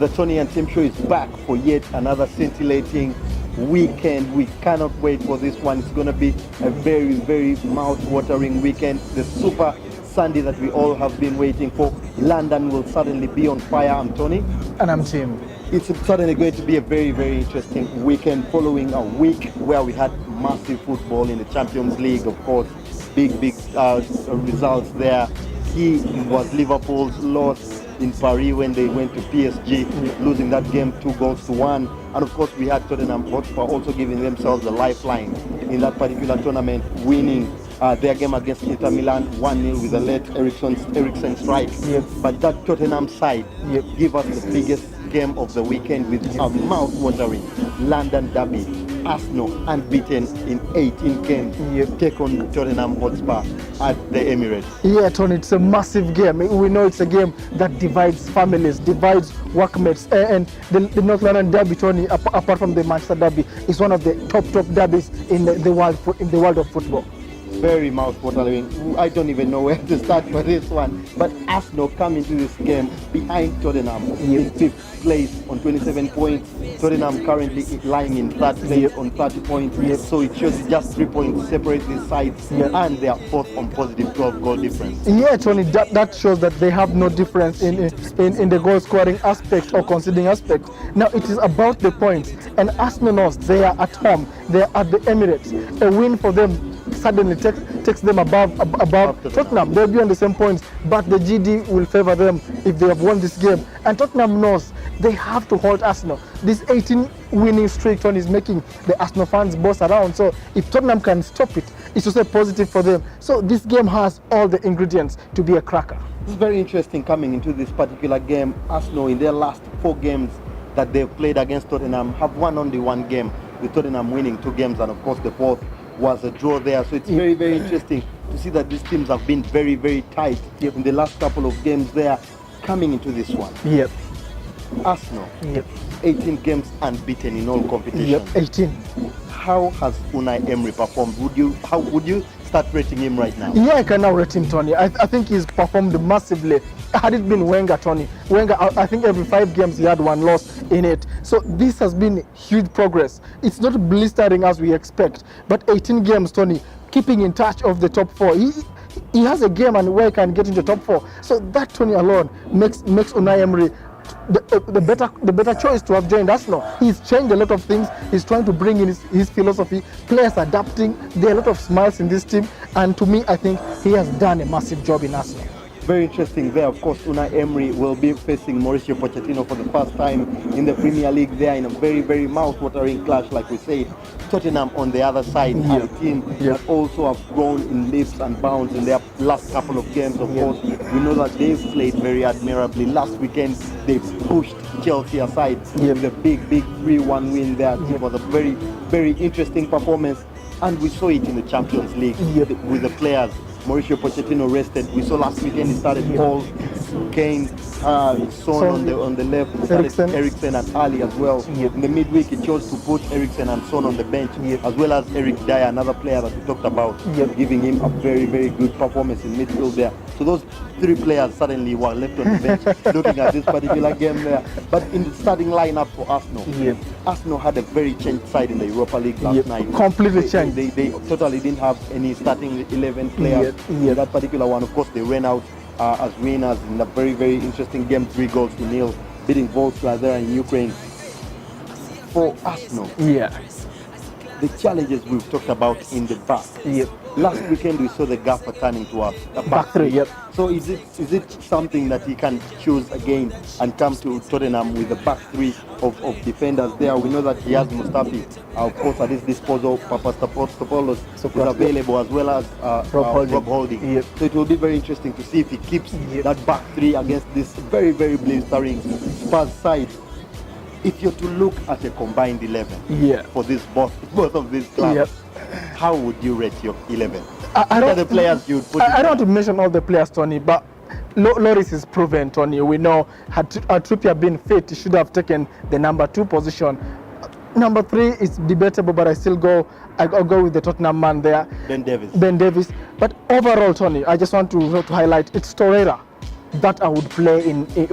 The Tonny and Tim show is back for yet another scintillating weekend. We cannot wait for this one. It's going to be a very, very mouth-watering weekend. The Super Sunday that we all have been waiting for. London will suddenly be on fire. I'm Tonny. And I'm Tim. It's suddenly going to be a very, very interesting weekend following a week where we had massive football in the Champions League, of course. Big results there. Key was Liverpool's loss in Paris when they went to PSG, losing that game 2-1. And of course, we had Tottenham Hotspur also giving themselves a lifeline in that particular tournament, winning their game against Inter Milan 1-0 with a late Eriksen strike. Yep. But that Tottenham side give us the biggest game of the weekend with a mouth-watering London derby. Arsenal unbeaten in 18 games, take on Tottenham Hotspur at the Emirates. Yeah, Tony, it's a massive game. We know it's a game that divides families, divides workmates, and the North London derby, Tony, apart from the Manchester derby, is one of the top derbies in the world of football. Very mouth-watering. I don't even know where to start for this one. But Arsenal come into this game behind Tottenham in 5th place on 27 points. Tottenham currently lying in 3rd place on 30 points. So it shows just 3 points separate these sides, and they are 4th on positive 12 goal difference. Yeah, Tony, that shows that they have no difference in the goal scoring aspect or conceding aspect. Now it is about the points, and Arsenal knows they are at home. They are at the Emirates. A win for them suddenly takes them above Tottenham. They'll be on the same points, but the GD will favor them if they have won this game. And Tottenham knows they have to hold Arsenal. This 18 winning streak Tony is making the Arsenal fans boss around. So if Tottenham can stop it, it's also positive for them. So this game has all the ingredients to be a cracker. It's very interesting coming into this particular game. Arsenal in their last 4 games that they've played against Tottenham have won only 1 game, with Tottenham winning 2 games, and of course the 4th was a draw there. So it's very, very interesting to see that these teams have been very, very tight in the last couple of games there coming into this one. Arsenal, 18 games unbeaten in all competitions. 18. How has Unai Emery performed? How would you start rating him right now? Yeah, I can now rate him, Tony. I think he's performed massively. Had it been Wenger, Tony, I think every 5 games he had 1 loss in it. So this has been huge progress. It's not blistering as we expect, but 18 games, Tony, keeping in touch of the top 4. He has a game and where he can get into top 4. So that, Tony, alone makes Unai Emery the better choice to have joined Arsenal. He's changed a lot of things. He's trying to bring in his philosophy. Players adapting. There are a lot of smiles in this team, and to me, I think he has done a massive job in Arsenal. Very interesting there. Of course, Unai Emery will be facing Mauricio Pochettino for the first time in the Premier League there in a very, very mouth-watering clash, like we said. Tottenham on the other side, a team that also have grown in leaps and bounds in their last couple of games. Of course, we know that they've played very admirably. Last weekend, they pushed Chelsea aside with a big 3-1 win there. It was a very, very interesting performance, and we saw it in the Champions League with the players. Mauricio Pochettino rested. We saw last weekend he started Paul, Kane, Son on the left, Eriksen and Ali as well. In the midweek, he chose to put Eriksen and Son on the bench, as well as Eric Dyer, another player that we talked about, giving him a very, very good performance in midfield there. So those 3 players suddenly were left on the bench looking at this particular game there. But in the starting lineup for Arsenal, Arsenal had a very changed side in the Europa League last night. Completely changed. They totally didn't have any starting 11 players. That particular one, of course, they ran out as winners in a very, very interesting game, 3-0, beating Volkswagen there in Ukraine. For Arsenal, the challenges we've talked about in the back. Last weekend we saw the gaffer turning to a back 3. So is it something that he can choose again and come to Tottenham with a back 3 of defenders there? We know that he has Mustafi, of course, at his disposal. Papastopoulos is available, as well as Rob Holding. So it will be very interesting to see if he keeps that back 3 against this very, very blistering Spurs side. If you're to look at a combined 11 for this both of these clubs, how would you rate your 11? I don't. The players you put. I don't want to mention all the players, Tony, but Loris is proven, Tony. We know had Trippier been fit, he should have taken the number 2 position. Number 3 is debatable, but I'll go with the Tottenham man there, Ben Davies. But overall, Tony, I just want to highlight it's Torreira that I would play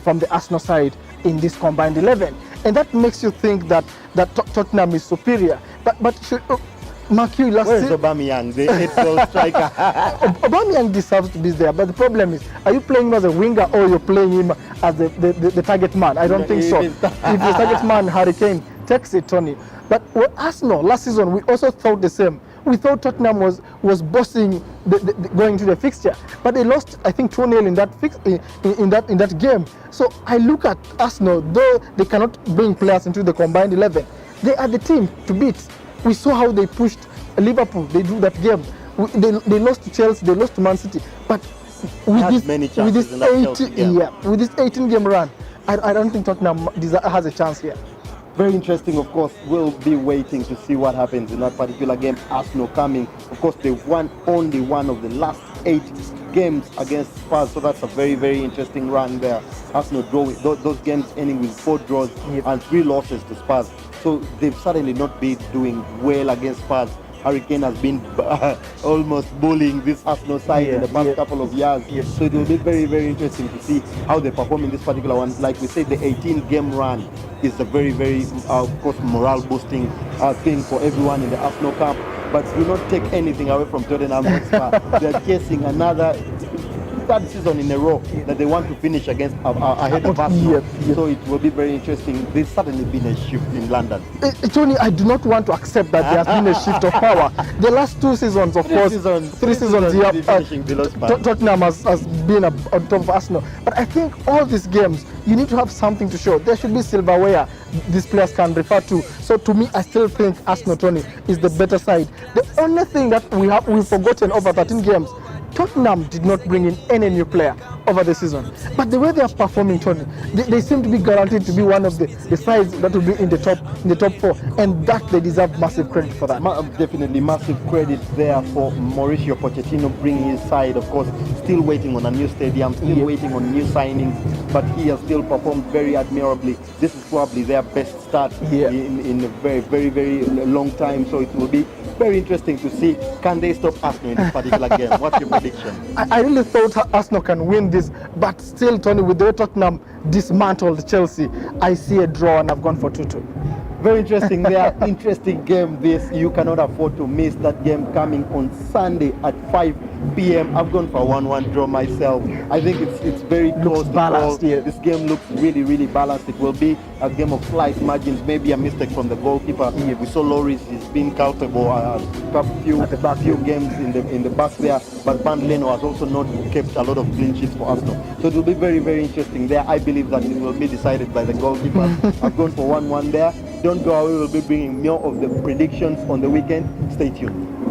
from the Arsenal side in this combined 11. And that makes you think that Tottenham is superior. But should, Mark Hugh, where's Aubameyang, the 8-goal striker? Aubameyang deserves to be there, but the problem is, are you playing him as a winger or you're playing him as the target man? I don't think so. If the target man, Harry Kane, takes it, Tony. But with Arsenal last season, we also thought the same. We thought Tottenham was bossing going to the fixture, but they lost, I think, 2-0 in that game. So I look at Arsenal, though they cannot bring players into the combined 11, they are the team to beat. We saw how they pushed Liverpool. They drew that game. They lost to Chelsea. They lost to Man City. But with this 18-game run, I don't think Tottenham has a chance here. Very interesting, of course. We'll be waiting to see what happens in that particular game. Arsenal coming. Of course, they won only one of the last 8 games against Spurs, so that's a very, very interesting run there. Arsenal drawing those games ending with 4 draws and 3 losses to Spurs. So they've certainly not been doing well against Spurs. Harry Kane has been almost bullying this Arsenal side in the past couple of years. So it will be very, very interesting to see how they perform in this particular one. Like we said, the 18-game run is a very, very, of course, morale-boosting thing for everyone in the Arsenal camp. But do not take anything away from Tottenham Hotspur. They're chasing another 3rd season in a row that they want to finish against ahead of Arsenal. So it will be very interesting. There's certainly been a shift in London. Tony, I do not want to accept that there has been a shift of power. The last 2 seasons, of course, 3 seasons here, Tottenham has been on top of Arsenal. But I think all these games, you need to have something to show. There should be silverware these players can refer to. So to me, I still think Arsenal, Tony, is the better side. The only thing that we've forgotten over 13 games, Tottenham did not bring in any new player over the season. But the way they are performing, Tony, they seem to be guaranteed to be one of the sides that will be in the top 4, and that they deserve massive credit for that. Definitely massive credit there for Mauricio Pochettino bringing his side. Of course, still waiting on a new stadium, still waiting on new signings, but he has still performed very admirably. This is probably their best start in a very, very, very long time. So it will be very interesting to see, can they stop Arsenal in this particular game? What's your prediction? I really thought Arsenal can win this, but still, Tony, with the way Tottenham dismantled Chelsea, I see a draw and I've gone for 2-2. Very interesting there. Interesting game this. You cannot afford to miss that game coming on Sunday at 5 p.m. I've gone for a 1-1 draw myself. I think it's very close to balanced. This game looks really, really balanced. It will be a game of slight margins, maybe a mistake from the goalkeeper. We saw Loris is being culpable a few games in the back there, but Van Leno has also not kept a lot of clean sheets for Arsenal. So it will be very, very interesting there. I believe that it will be decided by the goalkeeper. I've gone for 1-1 there. Don't go away. We'll be bringing more of the predictions on the weekend. Stay tuned.